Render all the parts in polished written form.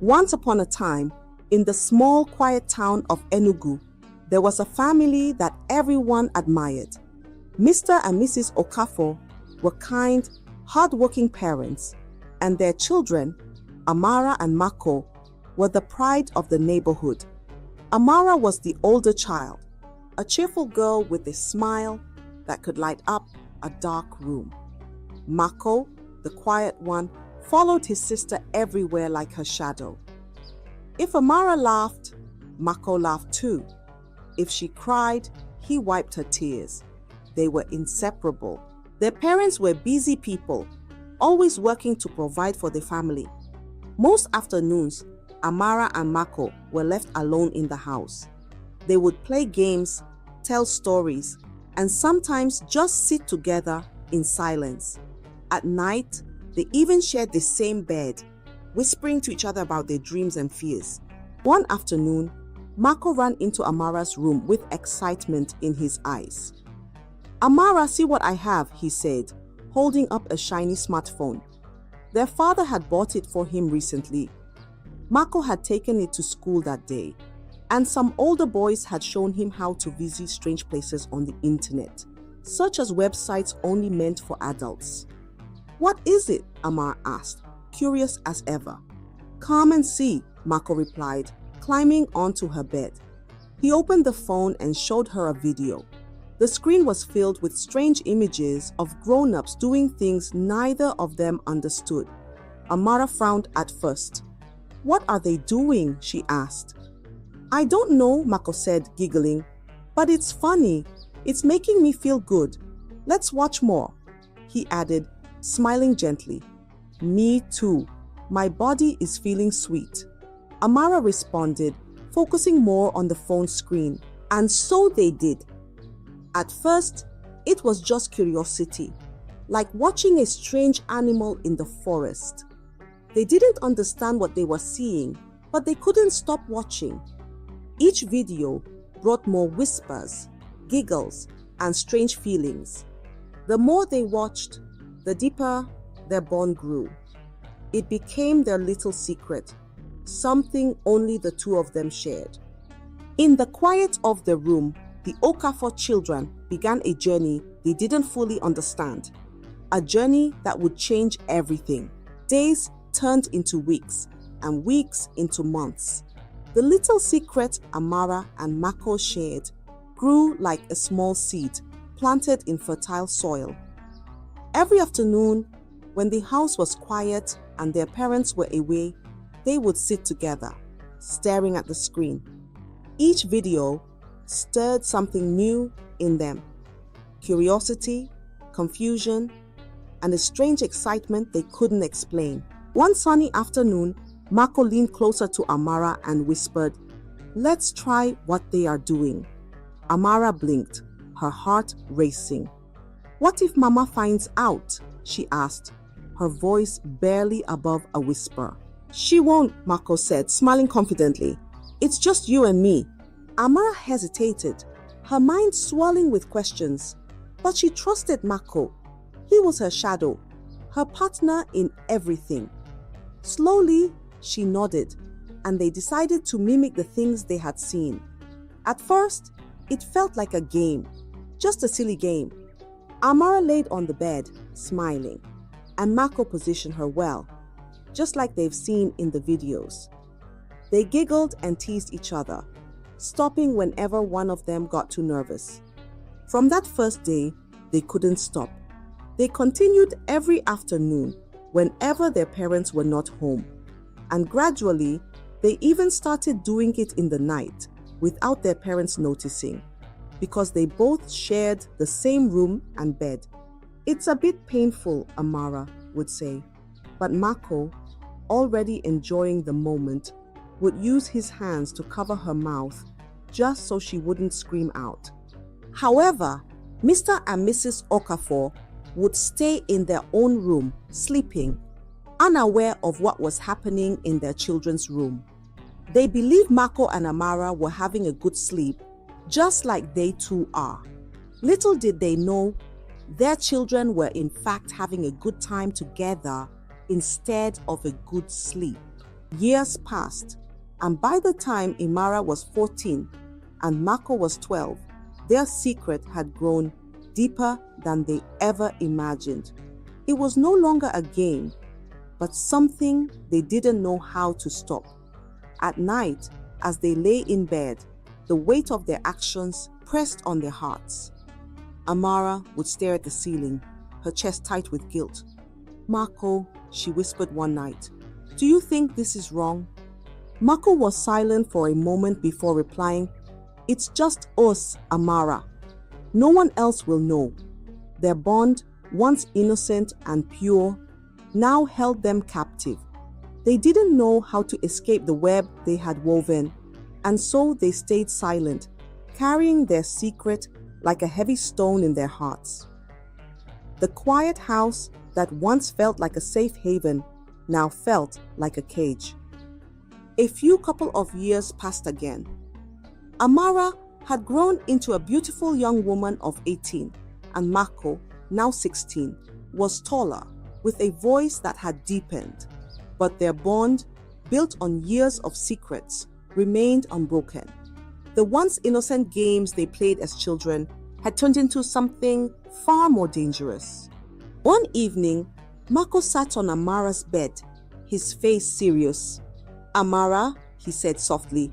Once upon a time, in the small, quiet town of Enugu, there was a family that everyone admired. Mr. and Mrs. Okafor were kind, hardworking parents, and their children, Amara and Mako, were the pride of the neighborhood. Amara was the older child, a cheerful girl with a smile that could light up a dark room. Mako, the quiet one, followed his sister everywhere like her shadow. If Amara laughed, Mako laughed too. If she cried, he wiped her tears. They were inseparable. Their parents were busy people, always working to provide for the family. Most afternoons, Amara and Mako were left alone in the house. They would play games, tell stories, and sometimes just sit together in silence. At night, they even shared the same bed, whispering to each other about their dreams and fears. One afternoon, Mako ran into Amara's room with excitement in his eyes. "Amara, see what I have," he said, holding up a shiny smartphone. Their father had bought it for him recently. Mako had taken it to school that day, and some older boys had shown him how to visit strange places on the internet, such as websites only meant for adults. "What is it?" Amara asked, curious as ever. "Come and see," Mako replied, climbing onto her bed. He opened the phone and showed her a video. The screen was filled with strange images of grown-ups doing things neither of them understood. Amara frowned at first. "What are they doing?" she asked. "I don't know," Mako said, giggling. "But it's funny. It's making me feel good. Let's watch more," he added, smiling gently. "Me too. My body is feeling sweet," Amara responded, focusing more on the phone screen. And so they did. At first, it was just curiosity, like watching a strange animal in the forest. They didn't understand what they were seeing, but they couldn't stop watching. Each video brought more whispers, giggles, and strange feelings. The more they watched, the deeper their bond grew. It became their little secret, something only the two of them shared. In the quiet of the room, the Okafor children began a journey they didn't fully understand. A journey that would change everything. Days turned into weeks, and weeks into months. The little secret Amara and Mako shared grew like a small seed planted in fertile soil. Every afternoon, when the house was quiet and their parents were away, they would sit together, staring at the screen. Each video stirred something new in them. Curiosity, confusion, and a strange excitement they couldn't explain. One sunny afternoon, Mako leaned closer to Amara and whispered, "Let's try what they are doing." Amara blinked, her heart racing. "What if Mama finds out?" she asked, her voice barely above a whisper. "She won't," Mako said, smiling confidently. "It's just you and me." Amara hesitated, her mind swirling with questions, but she trusted Mako. He was her shadow, her partner in everything. Slowly, she nodded, and they decided to mimic the things they had seen. At first, it felt like a game, just a silly game. Amara laid on the bed, smiling, and Mako positioned her well, just like they've seen in the videos. They giggled and teased each other, stopping whenever one of them got too nervous. From that first day, they couldn't stop. They continued every afternoon whenever their parents were not home. And gradually, they even started doing it in the night without their parents noticing, because they both shared the same room and bed. "It's a bit painful," Amara would say, but Mako, already enjoying the moment, would use his hands to cover her mouth just so she wouldn't scream out. However, Mr. and Mrs. Okafor would stay in their own room, sleeping, unaware of what was happening in their children's room. They believed Mako and Amara were having a good sleep, just like they too are. Little did they know, their children were in fact having a good time together instead of a good sleep. Years passed, and by the time Imara was 14 and Mako was 12, their secret had grown deeper than they ever imagined. It was no longer a game, but something they didn't know how to stop. At night, as they lay in bed, the weight of their actions pressed on their hearts. Amara would stare at the ceiling, her chest tight with guilt. "Mako," she whispered one night, "do you think this is wrong?" Mako was silent for a moment before replying, "It's just us, Amara. No one else will know." Their bond, once innocent and pure, now held them captive. They didn't know how to escape the web they had woven, and so they stayed silent, carrying their secret like a heavy stone in their hearts. The quiet house that once felt like a safe haven now felt like a cage. A few couple of years passed again. Amara had grown into a beautiful young woman of 18, and Mako, now 16, was taller, with a voice that had deepened. But their bond, built on years of secrets, remained unbroken. The once innocent games they played as children had turned into something far more dangerous. One evening, Mako sat on Amara's bed, his face serious. "Amara," he said softly,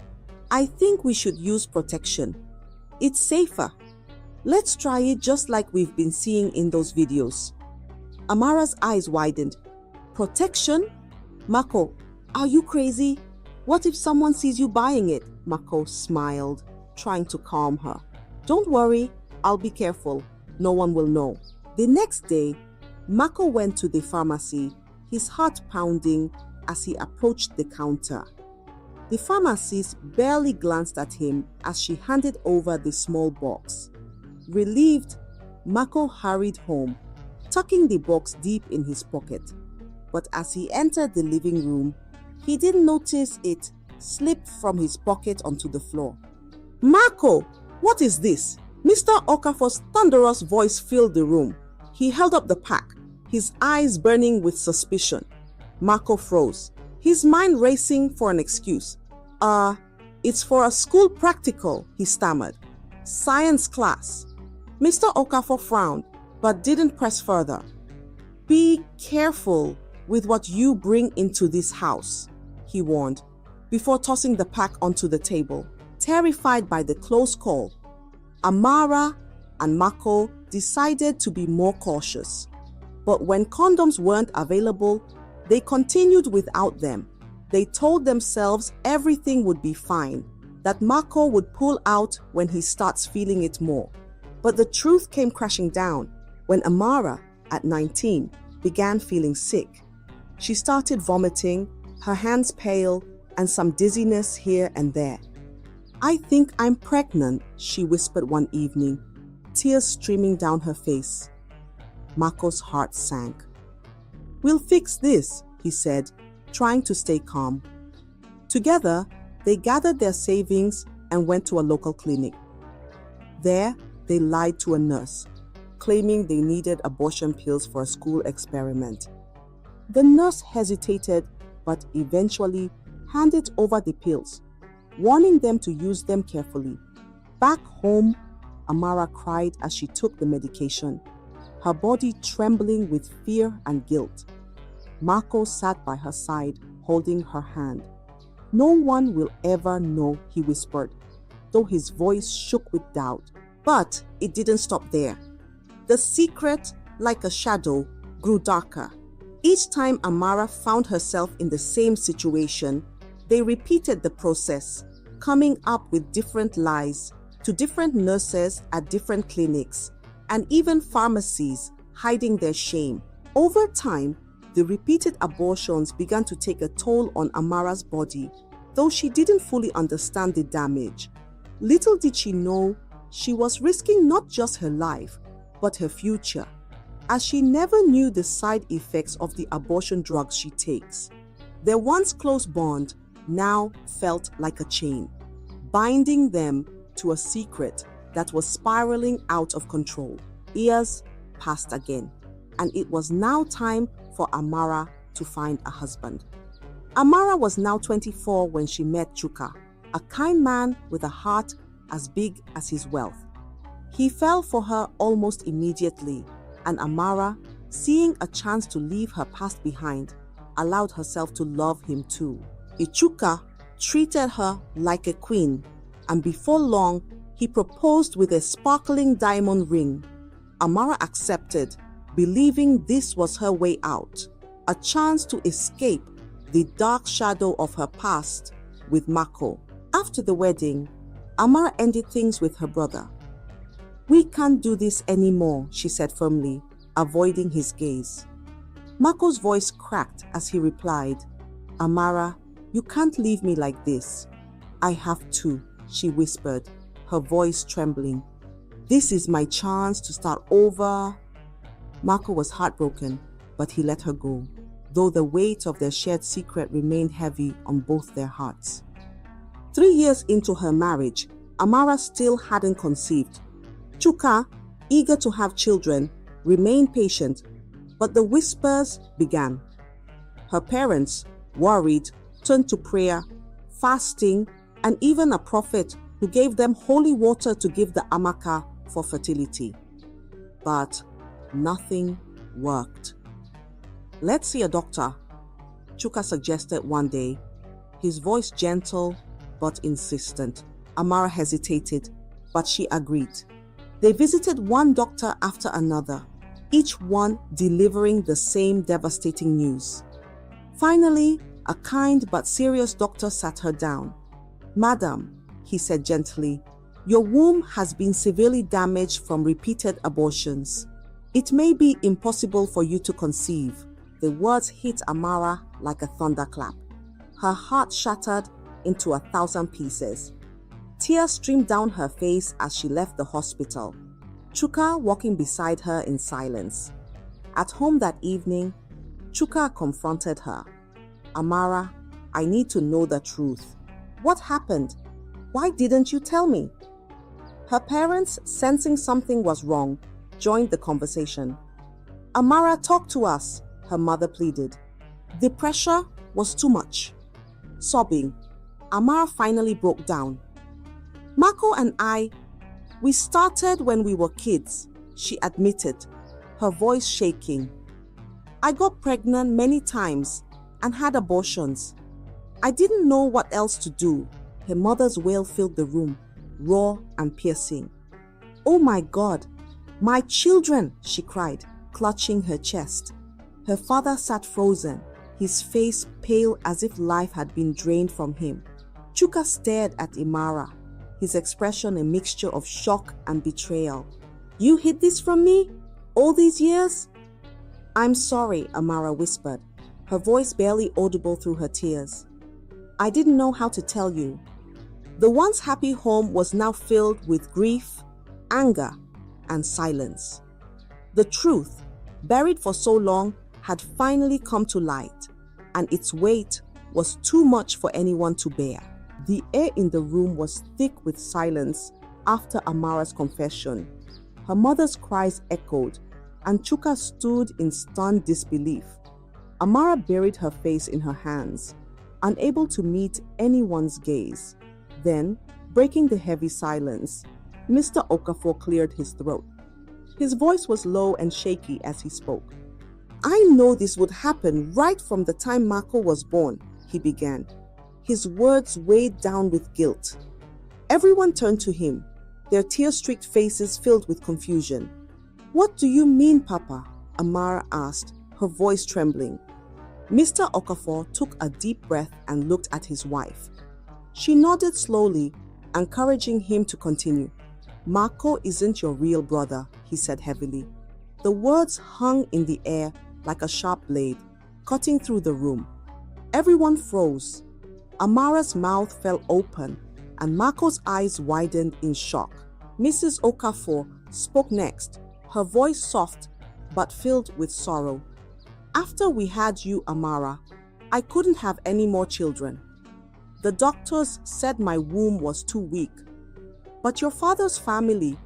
"I think we should use protection. It's safer. Let's try it just like we've been seeing in those videos." Amara's eyes widened. "Protection? Mako, are you crazy? What if someone sees you buying it?" Mako smiled, trying to calm her. "Don't worry, I'll be careful. No one will know." The next day, Mako went to the pharmacy, his heart pounding as he approached the counter. The pharmacist barely glanced at him as she handed over the small box. Relieved, Mako hurried home, tucking the box deep in his pocket. But as he entered the living room, he didn't notice it slipped from his pocket onto the floor. "Mako, what is this?" Mr. Okafor's thunderous voice filled the room. He held up the pack, his eyes burning with suspicion. Mako froze, his mind racing for an excuse. It's for a school practical," he stammered. "Science class." Mr. Okafor frowned, but didn't press further. "Be careful with what you bring into this house," he warned, before tossing the pack onto the table. Terrified by the close call, Amara and Mako decided to be more cautious. But when condoms weren't available, they continued without them. They told themselves everything would be fine, that Mako would pull out when he starts feeling it more. But the truth came crashing down when Amara, at 19, began feeling sick. She started vomiting, her hands pale, and some dizziness here and there. "I think I'm pregnant," she whispered one evening, tears streaming down her face. Mako's heart sank. "We'll fix this," he said, trying to stay calm. Together, they gathered their savings and went to a local clinic. There, they lied to a nurse, claiming they needed abortion pills for a school experiment. The nurse hesitated, but eventually handed over the pills, warning them to use them carefully. Back home, Amara cried as she took the medication, her body trembling with fear and guilt. Mako sat by her side, holding her hand. "No one will ever know," he whispered, though his voice shook with doubt. But it didn't stop there. The secret, like a shadow, grew darker. Each time Amara found herself in the same situation, they repeated the process, coming up with different lies to different nurses at different clinics, and even pharmacies, hiding their shame. Over time, the repeated abortions began to take a toll on Amara's body, though she didn't fully understand the damage. Little did she know, she was risking not just her life, but her future, as she never knew the side effects of the abortion drugs she takes. Their once close bond now felt like a chain, binding them to a secret that was spiraling out of control. Years passed again, and it was now time for Amara to find a husband. Amara was now 24 when she met Chuka, a kind man with a heart as big as his wealth. He fell for her almost immediately, and Amara, seeing a chance to leave her past behind, allowed herself to love him too. Chuka treated her like a queen, and before long, he proposed with a sparkling diamond ring. Amara accepted, believing this was her way out, a chance to escape the dark shadow of her past with Mako. After the wedding, Amara ended things with her brother. "We can't do this anymore," she said firmly, avoiding his gaze. Mako's voice cracked as he replied, "Amara, you can't leave me like this." "I have to," she whispered, her voice trembling. "This is my chance to start over." Mako was heartbroken, but he let her go, though the weight of their shared secret remained heavy on both their hearts. 3 years into her marriage, Amara still hadn't conceived. Chuka, eager to have children, remained patient, but the whispers began. Her parents, worried, turned to prayer, fasting, and even a prophet who gave them holy water to give the Amaka for fertility. But nothing worked. "Let's see a doctor," Chuka suggested one day, his voice gentle but insistent. Amara hesitated, but she agreed. They visited one doctor after another, each one delivering the same devastating news. Finally, a kind but serious doctor sat her down. "Madam," he said gently, "your womb has been severely damaged from repeated abortions. It may be impossible for you to conceive." The words hit Amara like a thunderclap. Her heart shattered into 1,000 pieces. Tears streamed down her face as she left the hospital, Chuka walking beside her in silence. At home that evening, Chuka confronted her. "Amara, I need to know the truth. What happened? Why didn't you tell me?" Her parents, sensing something was wrong, joined the conversation. "Amara, talk to us," her mother pleaded. The pressure was too much. Sobbing, Amara finally broke down. "Mako and we started when we were kids," she admitted, her voice shaking. "I got pregnant many times and had abortions. I didn't know what else to do." Her mother's wail filled the room, raw and piercing. "Oh my God, my children," she cried, clutching her chest. Her father sat frozen, his face pale as if life had been drained from him. Chuka stared at Amara, his expression a mixture of shock and betrayal. "You hid this from me? All these years?" "I'm sorry," Amara whispered, her voice barely audible through her tears. "I didn't know how to tell you." The once happy home was now filled with grief, anger, and silence. The truth, buried for so long, had finally come to light, and its weight was too much for anyone to bear. The air in the room was thick with silence after Amara's confession. Her mother's cries echoed, and Chuka stood in stunned disbelief. Amara buried her face in her hands, unable to meet anyone's gaze. Then, breaking the heavy silence, Mr. Okafor cleared his throat. His voice was low and shaky as he spoke. "I know this would happen right from the time Mako was born," he began, his words weighed down with guilt. Everyone turned to him, their tear-streaked faces filled with confusion. "What do you mean, Papa?" Amara asked, her voice trembling. Mr. Okafor took a deep breath and looked at his wife. She nodded slowly, encouraging him to continue. "Mako isn't your real brother," he said heavily. The words hung in the air like a sharp blade, cutting through the room. Everyone froze. Amara's mouth fell open, and Mako's eyes widened in shock. Mrs. Okafor spoke next, her voice soft but filled with sorrow. "After we had you, Amara, I couldn't have any more children. The doctors said my womb was too weak. But your father's family,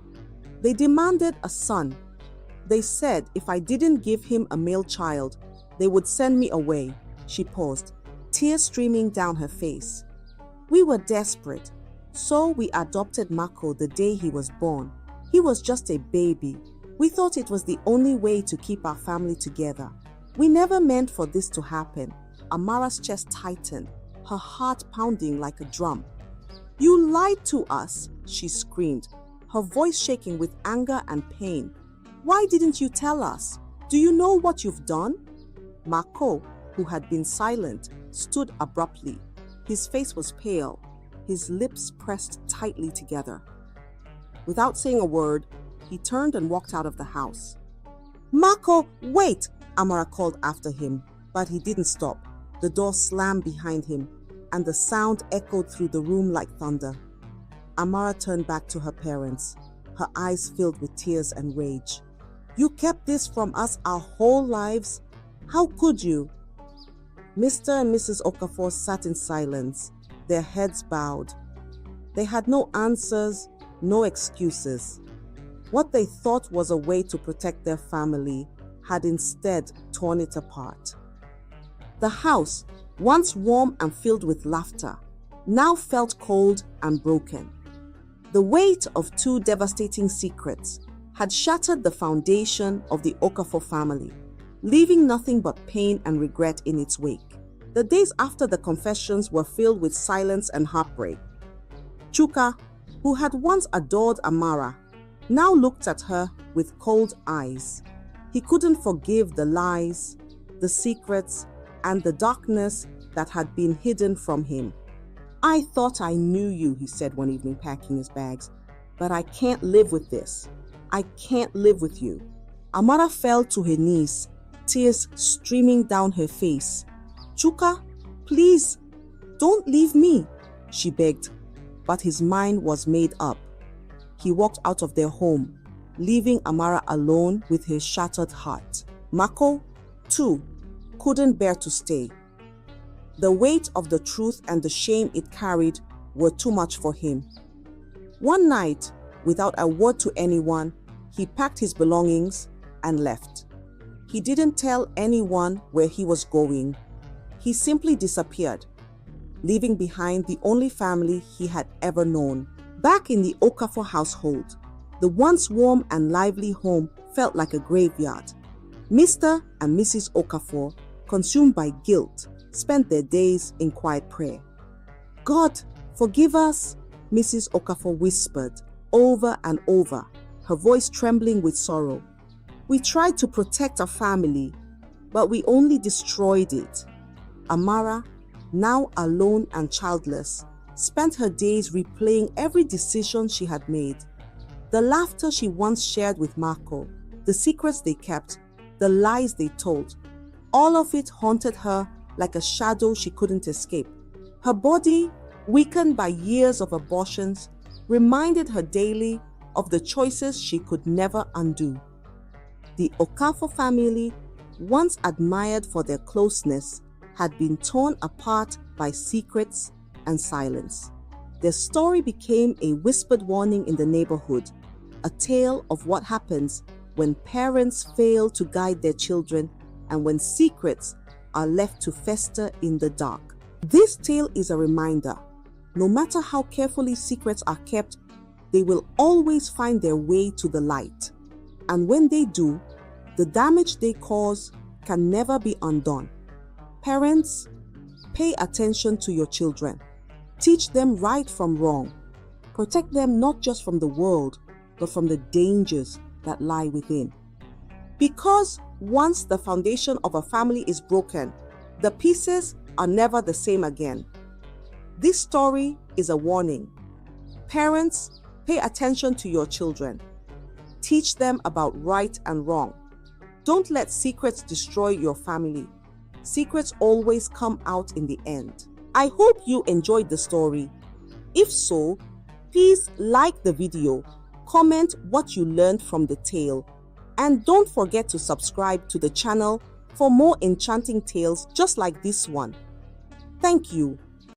they demanded a son. They said if I didn't give him a male child, they would send me away." She paused, tears streaming down her face. "We were desperate, so we adopted Mako the day he was born. He was just a baby. We thought it was the only way to keep our family together. We never meant for this to happen." Amara's chest tightened, her heart pounding like a drum. "You lied to us," she screamed, her voice shaking with anger and pain. "Why didn't you tell us? Do you know what you've done?" Mako, who had been silent, stood abruptly. His face was pale, his lips pressed tightly together. Without saying a word, he turned and walked out of the house. "Mako, wait!" Amara called after him, but he didn't stop. The door slammed behind him, and the sound echoed through the room like thunder. Amara turned back to her parents, her eyes filled with tears and rage. "You kept this from us our whole lives? How could you?" Mr. and Mrs. Okafor sat in silence, their heads bowed. They had no answers, no excuses. What they thought was a way to protect their family had instead torn it apart. The house, once warm and filled with laughter, now felt cold and broken. The weight of two devastating secrets had shattered the foundation of the Okafor family, leaving nothing but pain and regret in its wake. The days after the confessions were filled with silence and heartbreak. Chuka, who had once adored Amara, now looked at her with cold eyes. He couldn't forgive the lies, the secrets, and the darkness that had been hidden from him. "I thought I knew you," he said one evening packing his bags, "but I can't live with this. I can't live with you." Amara fell to her knees, tears streaming down her face. "Chuka, please, don't leave me," she begged, but his mind was made up. He walked out of their home, leaving Amara alone with his shattered heart. Mako, too, couldn't bear to stay. The weight of the truth and the shame it carried were too much for him. One night, without a word to anyone, he packed his belongings and left. He didn't tell anyone where he was going. He simply disappeared, leaving behind the only family he had ever known. Back in the Okafor household, the once warm and lively home felt like a graveyard. Mr. and Mrs. Okafor, consumed by guilt, spent their days in quiet prayer. "God, forgive us," Mrs. Okafor whispered over and over, her voice trembling with sorrow. "We tried to protect our family, but we only destroyed it." Amara, now alone and childless, spent her days replaying every decision she had made. The laughter she once shared with Mako, the secrets they kept, the lies they told, all of it haunted her like a shadow she couldn't escape. Her body, weakened by years of abortions, reminded her daily of the choices she could never undo. The Okafor family, once admired for their closeness, had been torn apart by secrets and silence. Their story became a whispered warning in the neighborhood, a tale of what happens when parents fail to guide their children and when secrets are left to fester in the dark. This tale is a reminder: no matter how carefully secrets are kept, they will always find their way to the light. And when they do, the damage they cause can never be undone. Parents, pay attention to your children. Teach them right from wrong. Protect them not just from the world, but from the dangers that lie within. Because once the foundation of a family is broken, the pieces are never the same again. This story is a warning. Parents, pay attention to your children. Teach them about right and wrong. Don't let secrets destroy your family. Secrets always come out in the end. I hope you enjoyed the story. If so, please like the video, comment what you learned from the tale, and don't forget to subscribe to the channel for more enchanting tales just like this one. Thank you.